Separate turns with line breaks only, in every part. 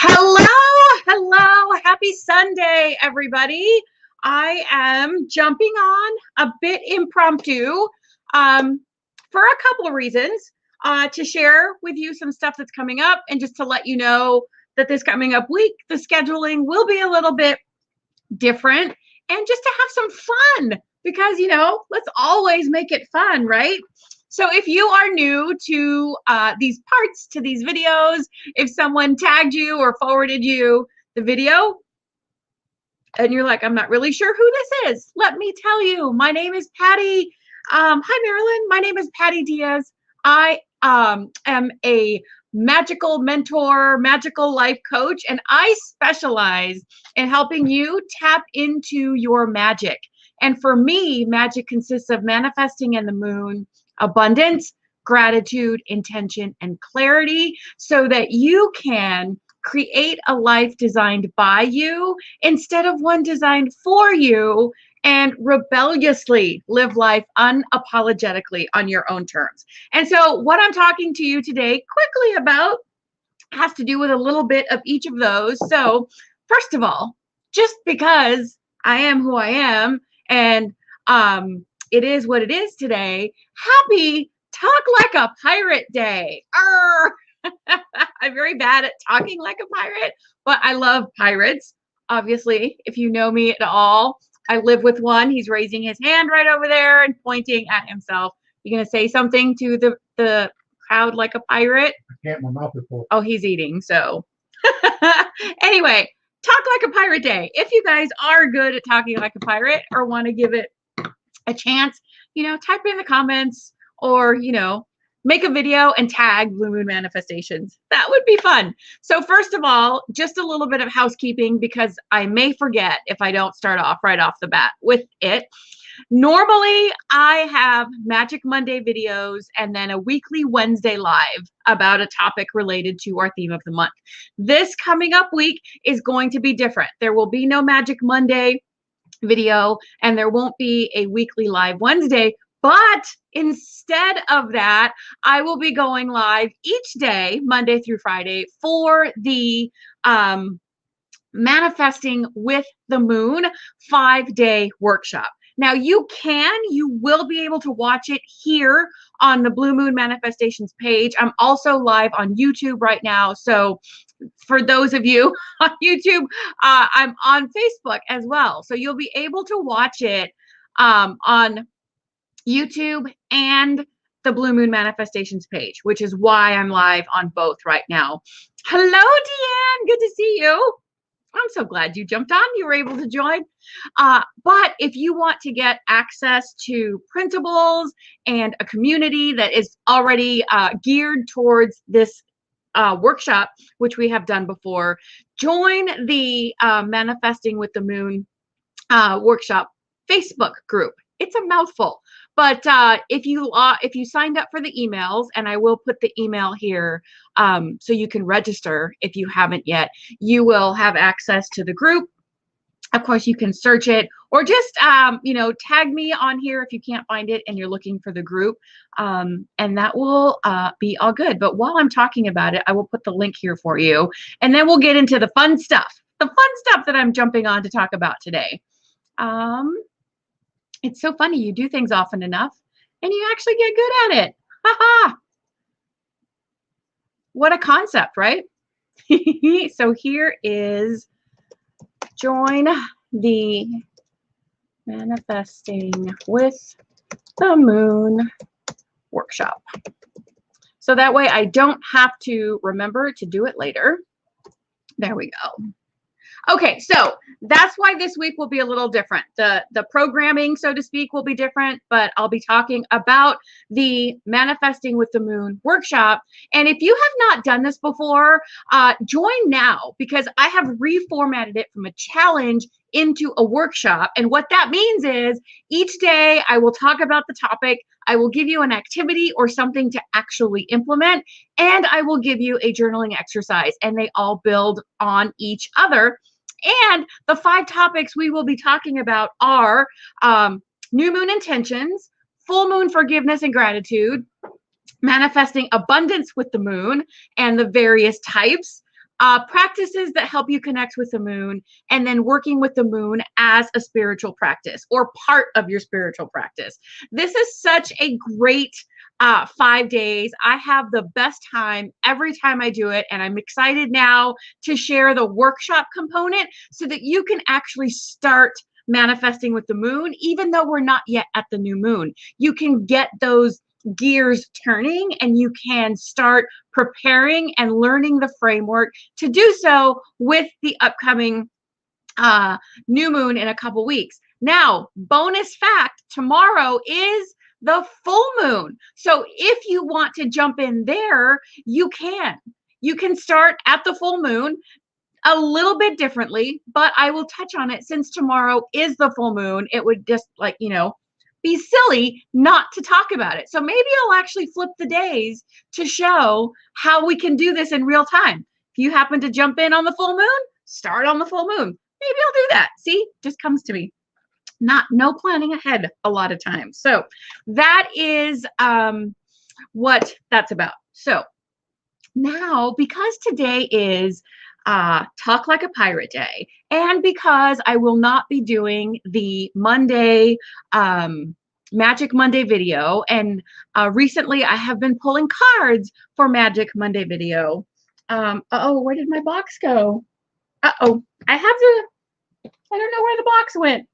Hello, happy Sunday, everybody. I am jumping on a bit impromptu for a couple of reasons to share with you some stuff that's coming up and just to let you know that this coming up week, the scheduling will be a little bit different and just to have some fun because, let's always make it fun, right? So if you are new to these parts, to these videos, if someone tagged you or forwarded you the video and you're like, I'm not really sure who this is, let me tell you, my name is Patty. Hi, Marilyn. My name is Patty Diaz. I am a magical mentor, magical life coach, and I specialize in helping you tap into your magic. And for me, magic consists of manifesting in the moon, abundance, gratitude, intention, and clarity so that you can create a life designed by you instead of one designed for you and rebelliously live life unapologetically on your own terms. And so what I'm talking to you today quickly about has to do with a little bit of each of those. So first of all, just because I am who I am and it is what it is today, happy Talk Like a Pirate Day. I'm very bad at talking like a pirate, but I love pirates. Obviously, if you know me at all, I live with one. He's raising his hand right over there and pointing at himself. You gonna say something to the crowd like a pirate?
I can't, my mouth is full.
Oh, he's eating, so. Anyway, Talk Like a Pirate Day. If you guys are good at talking like a pirate or want to give it a chance, type in the comments or, make a video and tag Blue Moon Manifestations. That would be fun. So first of all, just a little bit of housekeeping because I may forget if I don't start off right off the bat with it. Normally, I have Magic Monday videos and then a weekly Wednesday live about a topic related to our theme of the month. This coming up week is going to be different. There will be no Magic Monday video and there won't be a weekly live Wednesday. But instead of that, I will be going live each day, Monday through Friday, for the Manifesting with the Moon 5-day workshop. Now you will be able to watch it here on the Blue Moon Manifestations page. I'm also live on YouTube right now. So for those of you on YouTube, I'm on Facebook as well. So you'll be able to watch it on YouTube and the Blue Moon Manifestations page, which is why I'm live on both right now. Hello, Deanne. Good to see you. I'm so glad you jumped on. You were able to join. But if you want to get access to printables and a community that is already geared towards this workshop, which we have done before, join the Manifesting with the Moon workshop Facebook group. It's a mouthful. But if you signed up for the emails, and I will put the email here so you can register if you haven't yet, you will have access to the group. Of course, you can search it or just, tag me on here if you can't find it and you're looking for the group. And that will be all good. But while I'm talking about it, I will put the link here for you. And then we'll get into the fun stuff that I'm jumping on to talk about today. It's so funny. You do things often enough and you actually get good at it. Ha-ha. What a concept, right? So here is join the Manifesting with the Moon workshop. So that way I don't have to remember to do it later. There we go. Okay, so that's why this week will be a little different. The programming, so to speak, will be different, but I'll be talking about the Manifesting with the Moon workshop. And if you have not done this before, join now because I have reformatted it from a challenge into a workshop. And what that means is each day I will talk about the topic, I will give you an activity or something to actually implement, and I will give you a journaling exercise, and they all build on each other. And the 5 topics we will be talking about are new moon intentions, full moon forgiveness and gratitude, manifesting abundance with the moon and the various types, practices that help you connect with the moon, and then working with the moon as a spiritual practice or part of your spiritual practice. This is such a great 5 days. I have the best time every time I do it, and I'm excited now to share the workshop component so that you can actually start manifesting with the moon, even though we're not yet at the new moon. You can get those gears turning and you can start preparing and learning the framework to do so with the upcoming new moon in a couple weeks. Now, bonus fact, tomorrow is the full moon. So if you want to jump in there, you can. You can start at the full moon a little bit differently, but I will touch on it since tomorrow is the full moon. It would just be silly not to talk about it. So maybe I'll actually flip the days to show how we can do this in real time. If you happen to jump in on the full moon, start on the full moon. Maybe I'll do that. See, just comes to me. No planning ahead a lot of times. So that is what that's about. So now, because today is Talk Like a Pirate Day, and because I will not be doing the Monday Magic Monday video, and recently I have been pulling cards for Magic Monday video. Uh-oh, where did my box go? Uh-oh, I don't know where the box went.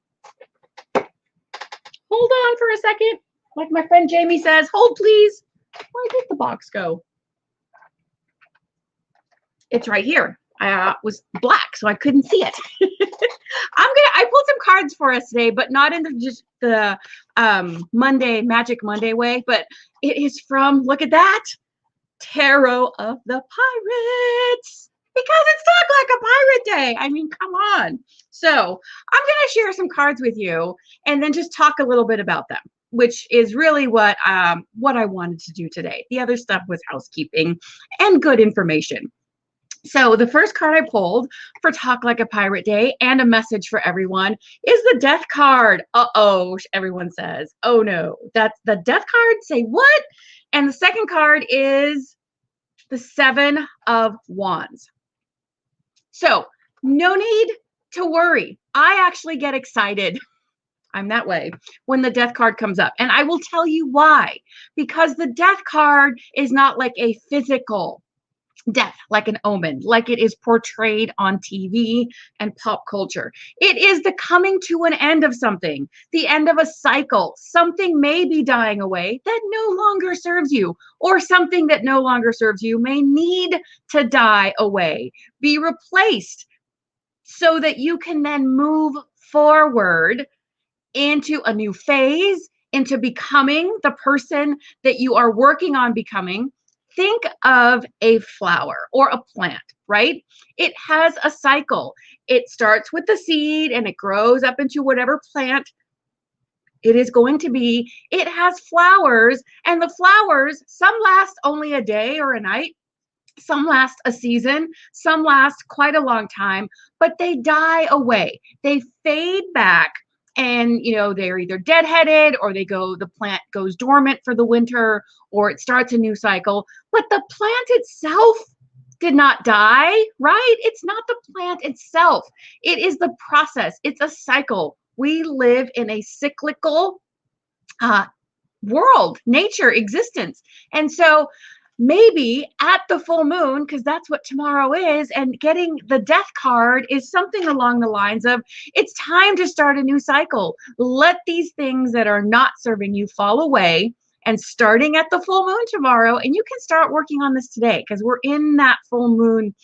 Hold on for a second. Like my friend Jamie says, hold please. Where did the box go? It's right here. I was black, so I couldn't see it. I pulled some cards for us today, but not in just the Monday, Magic Monday way, but it is from, look at that, Tarot of the Pirates, because it's Talk Like a Pirate Day. I mean, come on. So I'm going to share some cards with you and then just talk a little bit about them, which is really what I wanted to do today. The other stuff was housekeeping and good information. So the first card I pulled for Talk Like a Pirate Day and a message for everyone is the Death card. Uh-oh, everyone says. Oh no, that's the Death card? Say what? And the second card is the Seven of Wands. So no need to worry. I actually get excited. I'm that way when the Death card comes up. And I will tell you why. Because the Death card is not like a physical death, like an omen, like it is portrayed on TV and pop culture. It is the coming to an end of something, the end of a cycle. Something may be dying away that no longer serves you, or something that no longer serves you may need to die away, be replaced, so that you can then move forward into a new phase, into becoming the person that you are working on becoming. Think of a flower or a plant, right? It has a cycle. It starts with the seed and it grows up into whatever plant it is going to be. It has flowers, and the flowers, some last only a day or a night, some last a season, some last quite a long time, but they die away. They fade back. And, they're either deadheaded or the plant goes dormant for the winter, or it starts a new cycle. But the plant itself did not die, right? It's not the plant itself. It is the process. It's a cycle. We live in a cyclical world, nature, existence. And so maybe at the full moon, because that's what tomorrow is, and getting the Death card is something along the lines of, it's time to start a new cycle. Let these things that are not serving you fall away, and starting at the full moon tomorrow, and you can start working on this today because we're in that full moon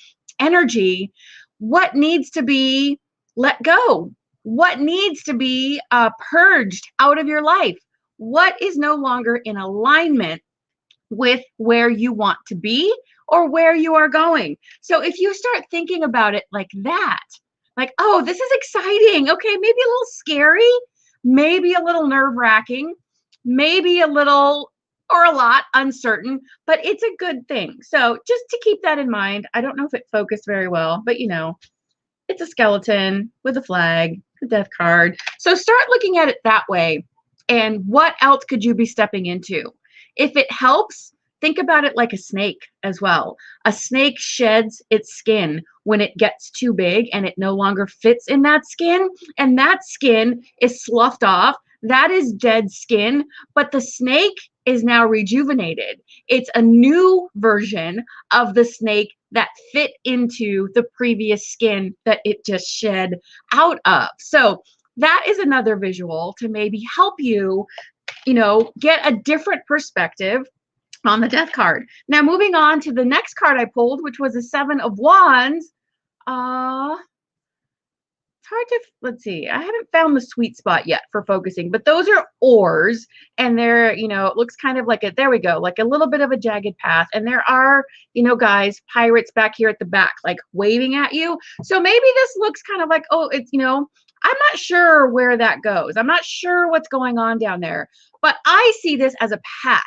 energy. What needs to be let go? What needs to be purged out of your life? What is no longer in alignment with where you want to be or where you are going? So if you start thinking about it like that, like, oh, this is exciting. Okay, maybe a little scary, maybe a little nerve-wracking, maybe a little or a lot uncertain, but it's a good thing. So just to keep that in mind. I don't know if it focused very well, but it's a skeleton with a flag, the Death card. So start looking at it that way. And what else could you be stepping into? If it helps Think about it like a snake as well. A snake sheds its skin when it gets too big and it no longer fits in that skin, and that skin is sloughed off. That is dead skin, but the snake is now rejuvenated. It's a new version of the snake that fit into the previous skin that it just shed out of. So that is another visual to maybe help you, get a different perspective on the death card. Now, moving on to the next card I pulled, which was a 7 of Wands. It's hard to, let's see, I haven't found the sweet spot yet for focusing, but those are oars, and they're, it looks kind of like a, there we go, like a little bit of a jagged path. And there are, guys, pirates back here at the back, like waving at you. So maybe this looks kind of like, oh, it's, I'm not sure where that goes. I'm not sure what's going on down there, but I see this as a path,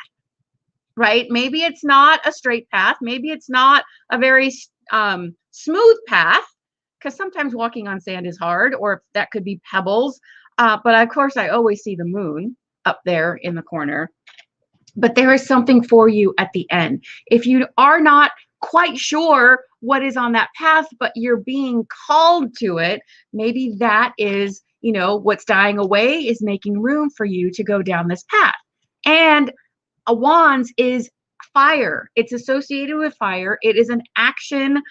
right? Maybe it's not a straight path. Maybe it's not a very smooth path, because sometimes walking on sand is hard, or that could be pebbles. But of course, I always see the moon up there in the corner. But there is something for you at the end. If you are not quite sure what is on that path, but you're being called to it, maybe that is, what's dying away is making room for you to go down this path. And a wands is fire. It's associated with fire. It is an action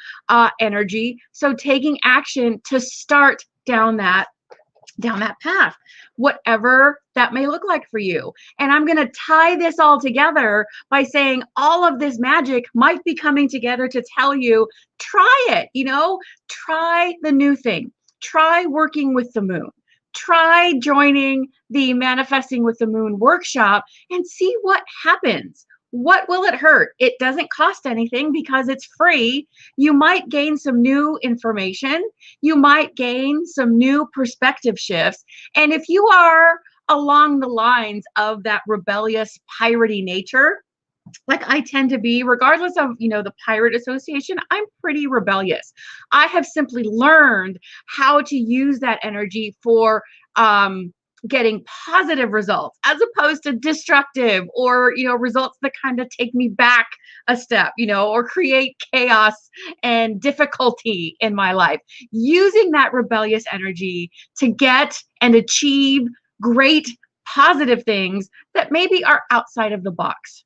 energy. So taking action to start down that path, whatever that may look like for you. And I'm going to tie this all together by saying all of this magic might be coming together to tell you, try it, try the new thing, try working with the moon. Try joining the Manifesting with the Moon workshop and see what happens. What will it hurt? It doesn't cost anything because it's free. You might gain some new information. You might gain some new perspective shifts. And if you are along the lines of that rebellious, piratey nature, like I tend to be, regardless of, the pirate association, I'm pretty rebellious. I have simply learned how to use that energy for getting positive results as opposed to destructive or, results that kind of take me back a step, or create chaos and difficulty in my life. Using that rebellious energy to get and achieve great positive things that maybe are outside of the box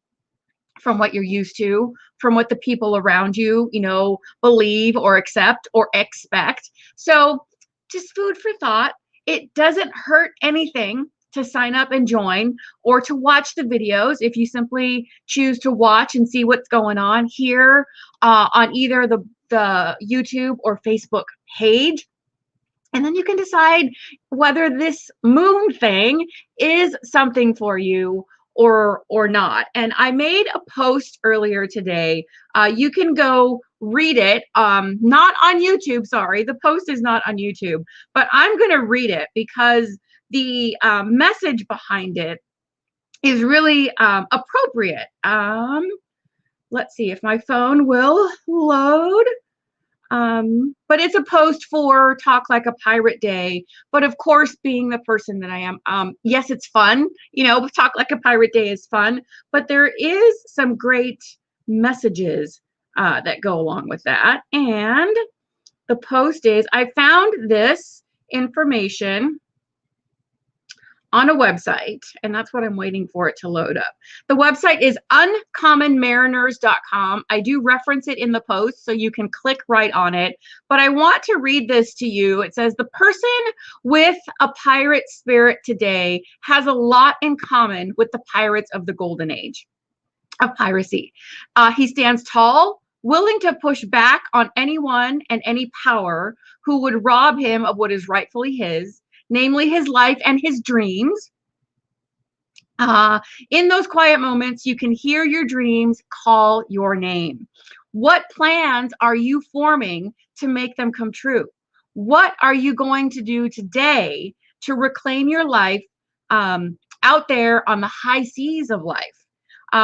from what you're used to, from what the people around you, believe or accept or expect. So just food for thought. It doesn't hurt anything to sign up and join, or to watch the videos if you simply choose to watch and see what's going on here on either the YouTube or Facebook page. And then you can decide whether this moon thing is something for you or not. And I made a post earlier today. You can go read it, not on YouTube. Sorry, the post is not on YouTube, but I'm going to read it because the message behind it is really appropriate. Let's see if my phone will load. But it's a post for Talk Like a Pirate Day. But of course, being the person that I am, yes, it's fun. Talk Like a Pirate Day is fun, but there is some great messages that go along with that. And the post is, I found this information on a website, and that's what I'm waiting for it to load up. The website is uncommonmariners.com. I do reference it in the post, so you can click right on it. But I want to read this to you. It says, the person with a pirate spirit today has a lot in common with the pirates of the golden age of piracy. He stands tall, willing to push back on anyone and any power who would rob him of what is rightfully his, namely his life and his dreams. In those quiet moments, you can hear your dreams call your name. What plans are you forming to make them come true? What are you going to do today to reclaim your life out there on the high seas of life?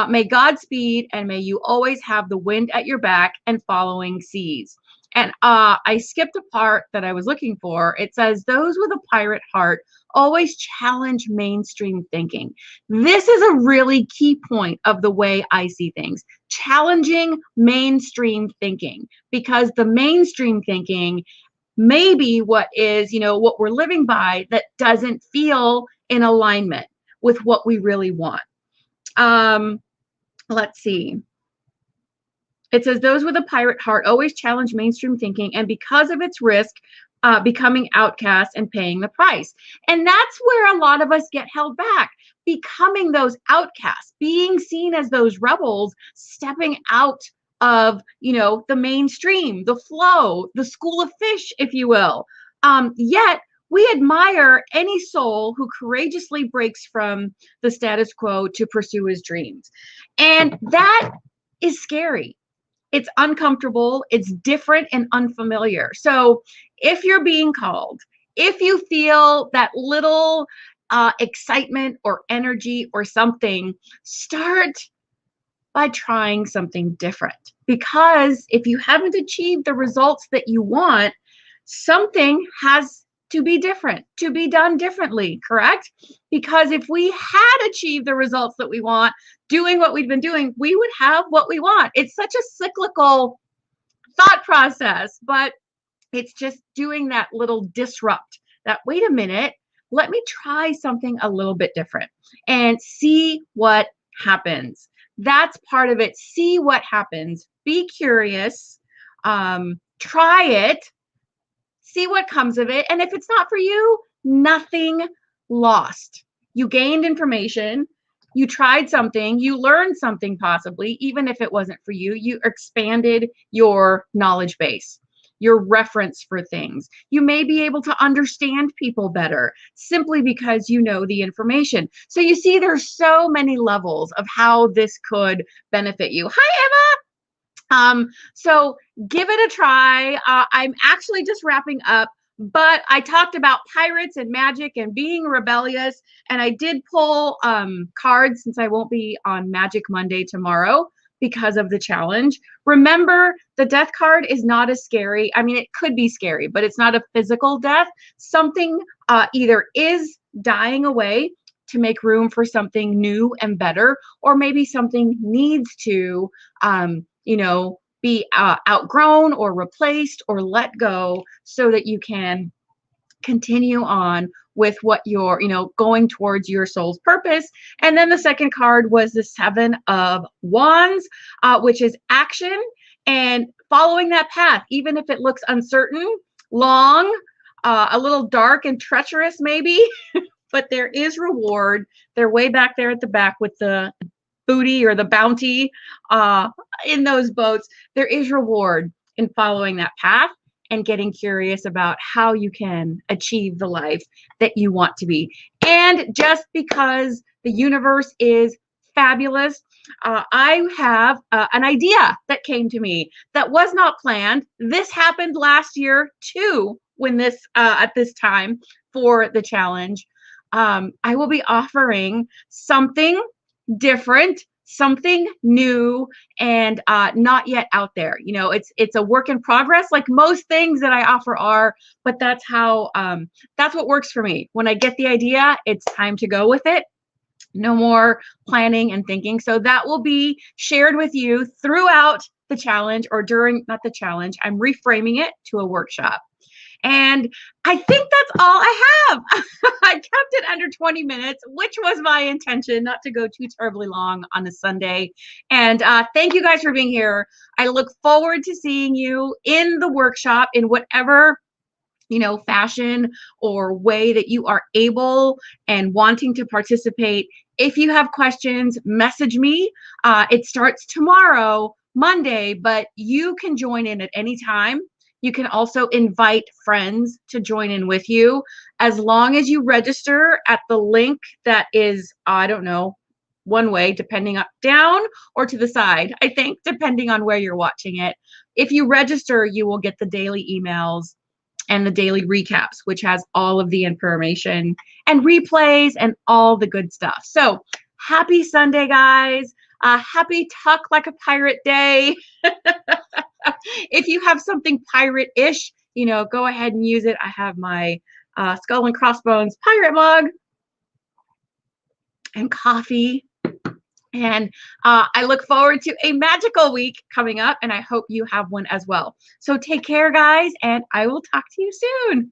May Godspeed, and may you always have the wind at your back and following seas. And I skipped a part that I was looking for. It says, those with a pirate heart always challenge mainstream thinking. This is a really key point of the way I see things. Challenging mainstream thinking, because the mainstream thinking may be what is, what we're living by that doesn't feel in alignment with what we really want. Let's see. It says, those with a pirate heart always challenge mainstream thinking, and because of its risk, becoming outcasts and paying the price. And that's where a lot of us get held back, becoming those outcasts, being seen as those rebels, stepping out of, the mainstream, the flow, the school of fish, if you will. Yet we admire any soul who courageously breaks from the status quo to pursue his dreams. And that is scary. It's uncomfortable, it's different and unfamiliar. So if you're being called, if you feel that little excitement or energy or something, start by trying something different. Because if you haven't achieved the results that you want, something has to be different, to be done differently, correct? Because if we had achieved the results that we want, doing what we've been doing, we would have what we want. It's such a cyclical thought process, but it's just doing that little disrupt, that wait a minute, let me try something a little bit different and see what happens. That's part of it. See what happens. Be curious. Try it. See what comes of it. And if it's not for you, nothing lost. You gained information. You tried something. You learned something possibly, even if it wasn't for you. You expanded your knowledge base, your reference for things. You may be able to understand people better simply because you know the information. So you see, there's so many levels of how this could benefit you. Hi, Emma. So give it a try. I'm actually just wrapping up, but I talked about pirates and magic and being rebellious, and I did pull cards since I won't be on Magic Monday tomorrow because of the challenge. Remember, the death card is not as scary. I mean, it could be scary, but it's not a physical death. Something either is dying away to make room for something new and better, or maybe something needs to be outgrown or replaced or let go so that you can continue on with what you're, going towards your soul's purpose. And then the second card was the Seven of Wands, which is action and following that path, even if it looks uncertain, long, a little dark and treacherous maybe, but there is reward. They're way back there at the back with the booty or the bounty in those boats. There is reward in following that path and getting curious about how you can achieve the life that you want to be. And just because the universe is fabulous, I have an idea that came to me that was not planned. This happened last year too, when this at this time for the challenge. I will be offering something different, something new, and not yet out there. It's a work in progress, like most things that I offer are, but that's how that's what works for me. When I get the idea, it's time to go with it. No more planning and thinking. So that will be shared with you throughout the challenge, or during, not the challenge, I'm reframing it to a workshop. And I think that's all I have. I kept it under 20 minutes, which was my intention, not to go too terribly long on a Sunday. And thank you guys for being here. I look forward to seeing you in the workshop in whatever, fashion or way that you are able and wanting to participate. If you have questions, message me. It starts tomorrow, Monday, but you can join in at any time. You can also invite friends to join in with you, as long as you register at the link that is, I don't know, one way, depending up, down, or to the side, I think, depending on where you're watching it. If you register, you will get the daily emails and the daily recaps, which has all of the information and replays and all the good stuff. So happy Sunday, guys. Happy Talk Like a Pirate Day. If you have something pirate-ish, go ahead and use it. I have my Skull and Crossbones pirate mug and coffee. And I look forward to a magical week coming up, and I hope you have one as well. So take care, guys, and I will talk to you soon.